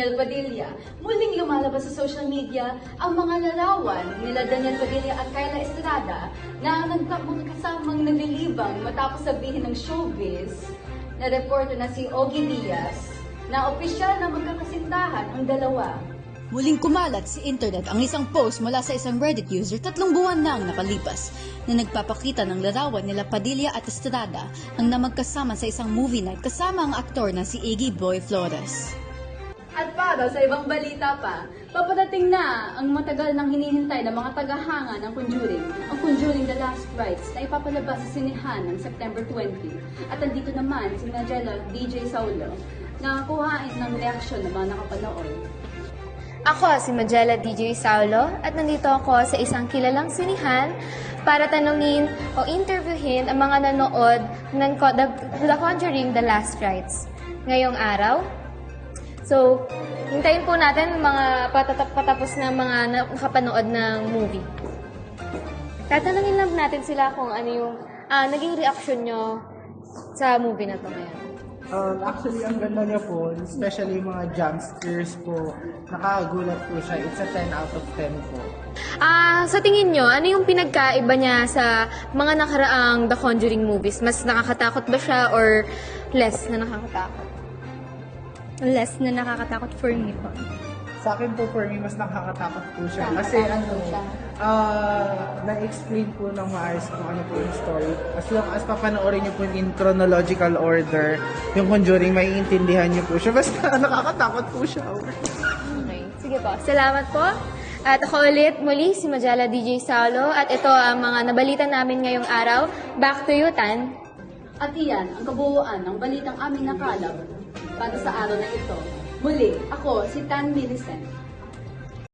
Daniel Padilla. Muling lumalabas sa social media ang mga larawan nila Daniel Padilla at Kyla Estrada na magkasamang naglilibang matapos sabihin ng showbiz na reporter na si Ogie Diaz na opisyal na magkakasintahan ang dalawa. Muling kumalat sa internet ang isang post mula sa isang Reddit user 3 buwan na ang nakalipas na nagpapakita ng larawan nila Padilla at Estrada ang magkasama sa isang movie night kasama ang aktor na si Iggy Boy Flores. At para sa ibang balita pa, papadating na ang matagal nang hinihintay ng mga tagahanga ng Conjuring, ang Conjuring The Last Rites na ipapalabas sa sinehan ng September 20. At andito naman si Magella DJ Saulo na kuhain ng reaksyon ng mga nakapanood. Ako si Magella DJ Saulo at nandito ako sa isang kilalang sinihan para tanungin o interviewin ang mga nanood ng The Conjuring The Last Rites ngayong araw. So, hintayin po natin mga patapos na mga nakapanood ng movie. Tatanungin lang natin sila kung ano yung naging reaction nyo sa movie na to ngayon. Actually, ang ganda niya po, especially yung mga jump scares po, nakakagulat po siya. It's a 10 out of 10 po. Sa tingin nyo, ano yung pinagkaiba niya sa mga nakaraang The Conjuring movies? Mas nakakatakot ba siya or less na nakakatakot? Less na nakakatakot for me po. Sa akin po, for me, mas nakakatakot po siya. Kasi na-explain po ng maayos kung ano po yung story. As long as papanoorin niyo po in chronological order, yung Conjuring, maiintindihan niyo po siya. Basta nakakatakot po siya. Okay. Sige po. Salamat po. At ako ulit muli si Magella DJ Saulo at ito ang mga nabalita namin ngayong araw. Back to you, Tan. At iyan ang kabuuan ng balitang aming nakalap para sa araw na ito. Muli, ako si Tan Millicent.